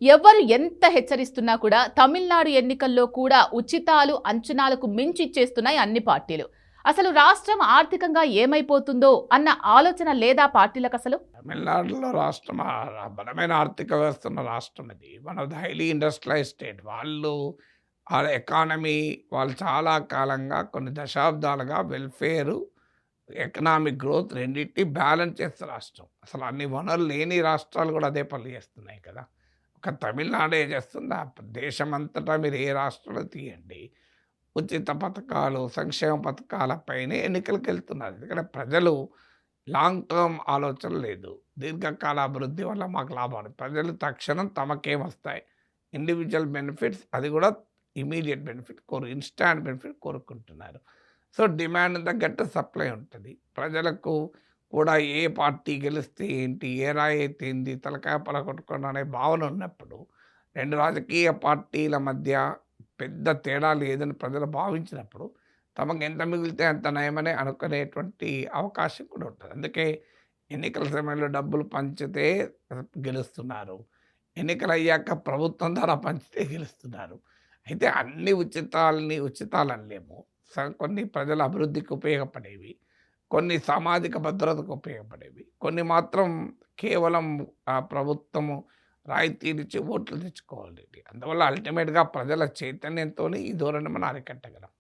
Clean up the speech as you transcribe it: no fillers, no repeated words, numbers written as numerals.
ఎవరు ఎంత హెచ్చరిస్తున్నా కూడా తమిళనాడు ఎన్నికల్లో కూడా ఉచితాలు అంచనాలకు మించి ఇచ్చేస్తున్నాయి అన్ని పార్టీలు. అసలు రాష్ట్రం ఆర్థికంగా ఏమైపోతుందో అన్న ఆలోచన లేదా పార్టీలకు అసలు? తమిళనాడులో రాష్ట్రం బలమైన ఆర్థిక వ్యవస్థ ఉన్న రాష్ట్రం అది. One of the highly industrialised state. వాళ్ళు ఎకానమీ వాళ్ళు చాలా కాలంగా కొన్ని దశాబ్దాలుగా వెల్ఫేరు, ఎకనామిక్ గ్రోత్ రెండిటిని బ్యాలెన్స్ చేస్తున్న రాష్ట్రం. అసలు అన్ని వనరులు లేని రాష్ట్రాలు కూడా అదే పనులు చేస్తున్నాయి కదా! ఒక తమిళనాడే చేస్తుందా? దేశమంతటా మీరు ఏ రాష్ట్రంలో తీయండి. ఉచిత పథకాలు, సంక్షేమ పథకాలపైనే ఎన్నికలకెళ్తున్నారు. ఎందుకంటే ప్రజలు లాంగ్ టర్మ్ ఆలోచన లేదు. దీర్ఘకాల అభివృద్ధి వల్ల మాకు లాభాలు. ప్రజలు తక్షణం తమకేమొస్తాయి. ఇండివిడ్యువల్ బెనిఫిట్స్ అది కూడా ఇమ్మీడియేట్ బెనిఫిట్ ఇన్‌స్టాంట్ బెనిఫిట్ కోరుకుంటున్నారు. సో, డిమాండ్ తగ్గట్టు సప్లై ఉంటది. ప్రజలకు కూడా ఏ పార్టీ గెలిస్తే ఏంటి, ఏ రాయి అయితే ఏంది, తలకాయ పగలగొట్టుకోవడం అనే భావన ఉన్నప్పుడు, 2 రాజకీయ పార్టీల మధ్య పెద్ద తేడా లేదని ప్రజలు భావించినప్పుడు, తమకు ఎంత మిగిలితే అంత నయమని అనుకునేటువంటి అవకాశం కూడా ఉంటది. అందుకే ఎన్నికల సమయంలో డబ్బులు పంచితే గెలుస్తున్నారు. ఎన్నికలయ్యాక ప్రభుత్వం ద్వారా పంచితే గెలుస్తున్నారు. అయితే అన్ని ఉచితాలనలేము. కొన్ని ప్రజల అభివృద్ధికి ఉపయోగపడేవి. కొన్ని సామాజిక భద్రతకు ఉపయోగపడేవి. కొన్ని మాత్రం కేవలం ప్రభుత్వము రాయితీలిచ్చి ఓట్లు తెచ్చుకోవాలి. అందువల్ల అల్టిమేట్‌గా ప్రజల చైతన్యంతోని ఈ ధోరణి మనం అరికట్టగలం.